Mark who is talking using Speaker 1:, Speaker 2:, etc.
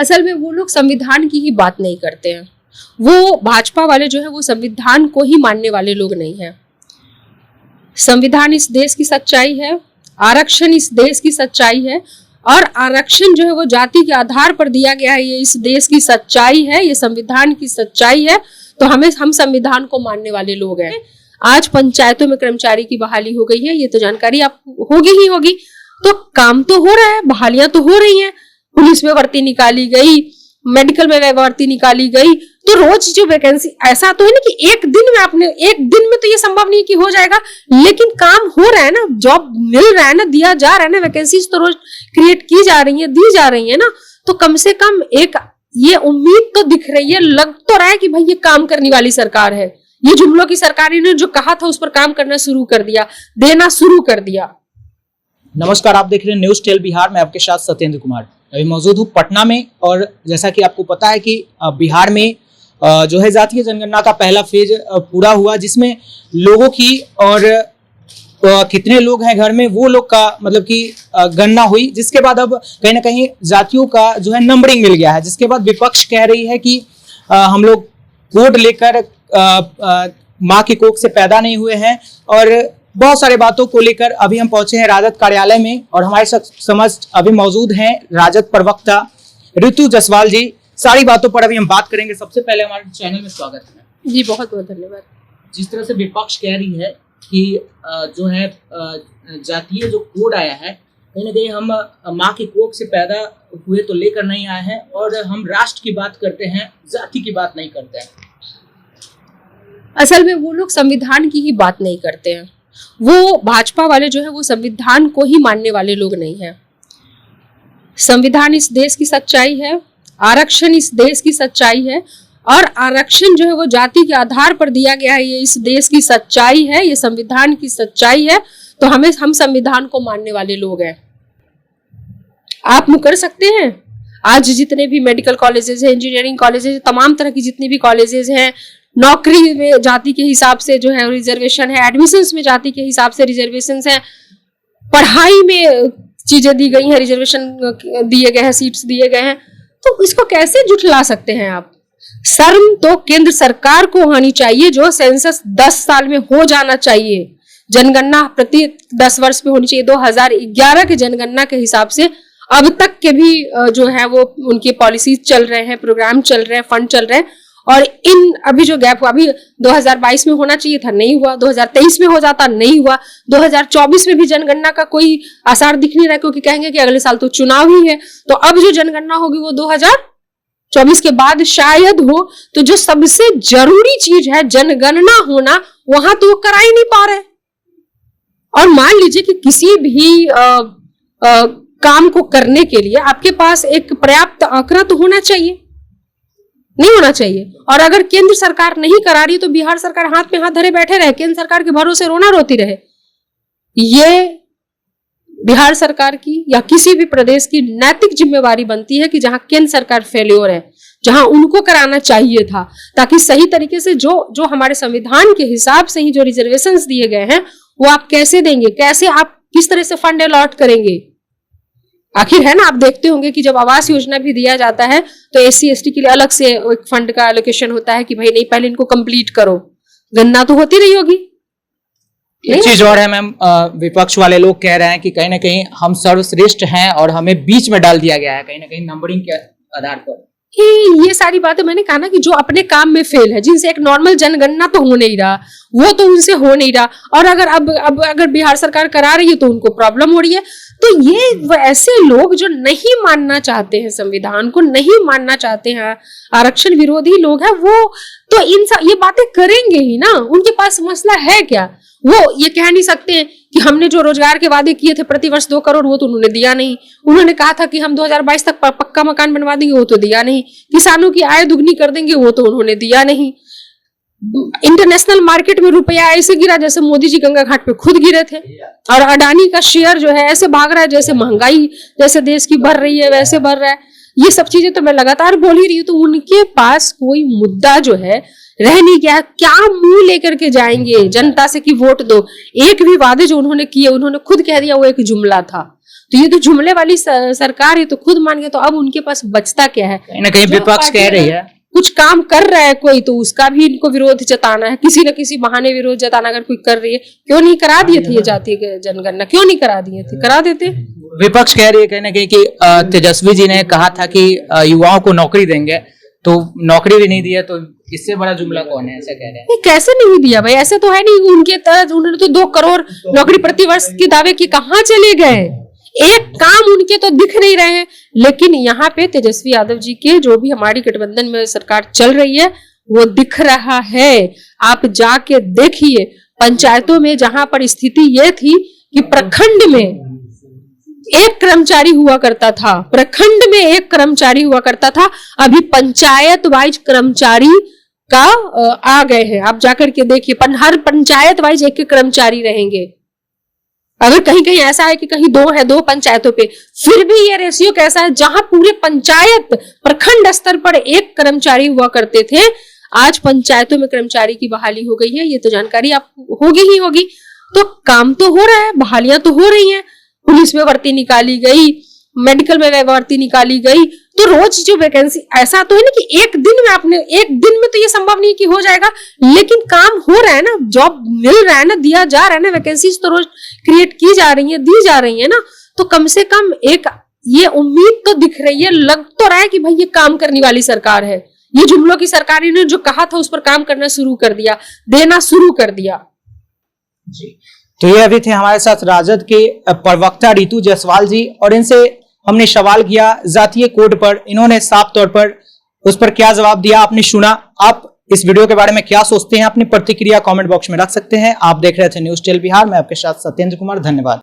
Speaker 1: असल में वो लोग संविधान की ही बात नहीं करते हैं। वो भाजपा वाले जो है वो संविधान को ही मानने वाले लोग नहीं हैं। संविधान इस देश की सच्चाई है, आरक्षण इस देश की सच्चाई है, और आरक्षण जो है वो जाति के आधार पर दिया गया है, ये इस देश की सच्चाई है, ये संविधान की सच्चाई है। तो हम संविधान को मानने वाले लोग हैं। आज पंचायतों में कर्मचारी की बहाली हो गई है, ये तो जानकारी आप होगी ही होगी। तो काम तो हो रहा है, बहालियां तो हो रही हैं, पुलिस में भर्ती निकाली गई, मेडिकल में भर्ती निकाली गई। तो रोज जो वैकेंसी, ऐसा तो है ना कि एक दिन में तो ये संभव नहीं कि हो जाएगा, लेकिन काम हो रहा है ना, जॉब मिल रहा है ना, दिया जा रहा है ना, वैकेंसीज तो रोज क्रिएट की जा रही है, दी जा रही है ना। तो कम से कम एक ये उम्मीद तो दिख रही है, लग तो रहा है कि भाई ये काम करने वाली सरकार है। ये जुमलों की सरकार ने जो कहा था उस पर काम करना शुरू कर दिया, देना शुरू कर दिया।
Speaker 2: नमस्कार, आप देख रहे हैं न्यूज टेल बिहार। मैं आपके साथ सत्येंद्र कुमार अभी मौजूद हूँ पटना में। और जैसा कि आपको पता है कि बिहार में जो है जातीय जनगणना का पहला फेज पूरा हुआ, जिसमें लोगों की और कितने लोग हैं घर में वो लोग का मतलब कि गणना हुई, जिसके बाद अब कहीं ना कहीं जातियों का जो है नंबरिंग मिल गया है। जिसके बाद विपक्ष कह रही है कि हम लोग कोड लेकर माँ की कोख से पैदा नहीं हुए हैं, और बहुत सारे बातों को लेकर अभी हम पहुंचे हैं राजद कार्यालय में। और हमारे समझ अभी मौजूद हैं राजद प्रवक्ता ऋतु जसवाल जी। सारी बातों पर अभी हम बात करेंगे। सबसे पहले हमारे चैनल में स्वागत है
Speaker 1: जी, बहुत बहुत धन्यवाद।
Speaker 2: जिस तरह से विपक्ष कह रही है कि जो है जातीय जो कोड आया है, कहीं ना कहीं हम माँ की कोख से पैदा हुए तो लेकर नहीं आए हैं, और हम राष्ट्र की बात करते हैं, जाति की बात नहीं करते हैं।
Speaker 1: असल में वो लोग संविधान की ही बात नहीं करते हैं। वो भाजपा वाले जो है वो संविधान को ही मानने वाले लोग नहीं हैं। संविधान इस देश की सच्चाई है, आरक्षण इस देश की सच्चाई है, और आरक्षण जो है वो जाति के आधार पर दिया गया है, ये इस देश की सच्चाई है, ये संविधान की सच्चाई है। तो हम संविधान को मानने वाले लोग हैं। आप मुकर सकते हैं, आज जितने भी मेडिकल कॉलेजेस हैं, इंजीनियरिंग कॉलेजेस, तमाम तरह की जितनी भी कॉलेजेस हैं, नौकरी में जाति के हिसाब से जो है रिजर्वेशन है, एडमिशंस में जाति के हिसाब से रिजर्वेशन है, पढ़ाई में चीजें दी गई हैं, रिजर्वेशन दिए गए हैं, सीट्स दिए गए हैं। तो इसको कैसे जुटला सकते हैं आप? शर्म तो केंद्र सरकार को होनी चाहिए, जो सेंसस 10 साल में हो जाना चाहिए, जनगणना प्रति 10 वर्ष में होनी चाहिए। 2011 के जनगणना के हिसाब से अब तक के भी जो है वो उनकी पॉलिसीज चल रहे हैं, प्रोग्राम चल रहे हैं, फंड चल रहे हैं। और इन अभी जो गैप हुआ, अभी 2022 में होना चाहिए था, नहीं हुआ, 2023 में हो जाता, नहीं हुआ, 2024 में भी जनगणना का कोई आसार दिख नहीं रहा, क्योंकि कहेंगे कि अगले साल तो चुनाव ही है। तो अब जो जनगणना होगी वो 2024 के बाद शायद हो। तो जो सबसे जरूरी चीज है जनगणना होना, वहां तो वो करा ही नहीं पा रहे। और मान लीजिए कि किसी भी काम को करने के लिए आपके पास एक पर्याप्त आंकड़ा तो होना चाहिए, नहीं होना चाहिए। और अगर केंद्र सरकार नहीं करा रही तो बिहार सरकार हाथ में हाथ धरे बैठे रहे, केंद्र सरकार के भरोसे रोना रोती रहे। ये बिहार सरकार की या किसी भी प्रदेश की नैतिक जिम्मेवारी बनती है कि जहां केंद्र सरकार फेल्योर है, जहां उनको कराना चाहिए था, ताकि सही तरीके से जो हमारे संविधान के हिसाब से ही जो रिजर्वेशंस दिए गए हैं वो आप कैसे देंगे, कैसे आप किस तरह से फंड अलॉट करेंगे। आखिर है ना, आप देखते होंगे कि जब आवास योजना भी दिया जाता है तो SC ST के लिए अलग से एक फंड का एलोकेशन होता है कि भाई नहीं, पहले इनको कंप्लीट करो। गणना तो होती रही होगी।
Speaker 2: एक चीज और है मैम, विपक्ष वाले लोग कह रहे हैं कि कहीं ना कहीं हम सर्वश्रेष्ठ हैं और हमें बीच में डाल दिया गया है, कहीं ना कहीं नंबरिंग के आधार पर।
Speaker 1: ये सारी बातें मैंने कहा ना कि जो अपने काम में फेल है, जिनसे एक नॉर्मल जनगणना तो हो नहीं रहा, वो तो उनसे हो नहीं रहा, और अगर बिहार सरकार करा रही है तो उनको प्रॉब्लम हो रही है। तो ये ऐसे लोग जो नहीं मानना चाहते हैं संविधान को, नहीं मानना चाहते हैं, आरक्षण विरोधी लोग हैं, वो तो ये बातें करेंगे ही ना। उनके पास मसला है क्या? वो ये कह नहीं सकते कि हमने जो रोजगार के वादे किए थे प्रतिवर्ष 2 करोड़, वो तो उन्होंने दिया नहीं। उन्होंने कहा था कि हम 2022 तक पक्का मकान बनवा देंगे, वो तो दिया नहीं। किसानों की आय दुगनी कर देंगे, वो तो उन्होंने दिया नहीं। इंटरनेशनल मार्केट में रुपया ऐसे गिरा जैसे मोदी जी गंगा घाट पे खुद गिरे थे, और अडानी का शेयर जो है ऐसे भाग रहा है जैसे महंगाई जैसे देश की बढ़ रही है वैसे बढ़ रहा है। ये सब चीजें तो मैं लगातार बोल ही रही हूँ। तो उनके पास कोई मुद्दा जो है रह नहीं गया। क्या मुंह लेकर के जाएंगे जनता से कि वोट दो? एक भी वादे जो उन्होंने किए, उन्होंने खुद कह दिया वो एक जुमला था। तो ये तो जुमले वाली सरकार है, तो खुद मान गया। तो अब उनके पास बचता क्या है?
Speaker 2: कहीं ना कहीं विपक्ष कह रही है
Speaker 1: कुछ काम कर रहा है कोई, तो उसका भी इनको विरोध जताना है, किसी न किसी बहाने विरोध जताना। अगर कोई कर रही है, क्यों नहीं करा दिए थे ये जातीय जनगणना? क्यों नहीं करा दिए थे? करा देते।
Speaker 2: विपक्ष कह रही है कहीं ना कहीं कि तेजस्वी जी ने कहा था कि युवाओं को नौकरी देंगे, तो नौकरी भी नहीं दिया, तो इससे बड़ा जुमला कौन है? ऐसा कह रहे हैं।
Speaker 1: कैसे नहीं दिया भाई? ऐसे तो है नहीं। उनके तहत उन्होंने तो 2 करोड़ नौकरी प्रतिवर्ष के दावे की, कहाँ चले गए? एक काम उनके तो दिख नहीं रहे हैं। लेकिन यहाँ पे तेजस्वी यादव जी के, जो भी हमारी गठबंधन में सरकार चल रही है, वो दिख रहा है। आप जाके देखिए पंचायतों में, जहां पर स्थिति ये थी कि प्रखंड में एक कर्मचारी हुआ करता था, प्रखंड में एक कर्मचारी हुआ करता था, अभी पंचायत वाइज कर्मचारी का आ गए हैं। आप जाकर के देखिए, हर पंचायत वाइज एक कर्मचारी रहेंगे। अगर कहीं कहीं ऐसा है कि कहीं 2 है, 2 पंचायतों पे, फिर भी ये रेशियो कैसा है? जहां पूरे पंचायत प्रखंड स्तर पर एक कर्मचारी हुआ करते थे, आज पंचायतों में कर्मचारी की बहाली हो गई है। ये तो जानकारी आपको होगी ही होगी। तो काम तो हो रहा है, बहालियां तो हो रही हैं, पुलिस में भर्ती निकाली गई, मेडिकल में भर्ती निकाली गई। तो रोज जो वैकेंसी, ऐसा तो है ना कि एक दिन में तो ये संभव नहीं कि हो जाएगा, लेकिन काम हो रहा है ना, जॉब मिल रहा है ना, दिया जा रहा है ना, वैकेंसीज तो रोज क्रिएट की जा रही है, दी जा रही है ना। तो कम से कम एक ये उम्मीद तो दिख रही है, लग तो रहा है कि भाई ये काम करने वाली सरकार है। ये जुमलों की सरकार ने जो कहा था उस पर काम करना शुरू कर दिया, देना शुरू कर दिया
Speaker 2: जी। तो ये अभी थे हमारे साथ राजद के प्रवक्ता रितु जायसवाल जी, और इनसे हमने सवाल किया जातीय कोड पर। इन्होंने साफ तौर पर उस पर क्या जवाब दिया आपने सुना। आप इस वीडियो के बारे में क्या सोचते हैं? अपनी प्रतिक्रिया कमेंट बॉक्स में रख सकते हैं। आप देख रहे थे न्यूज़ टेल बिहार, मैं आपके साथ सत्येंद्र कुमार। धन्यवाद।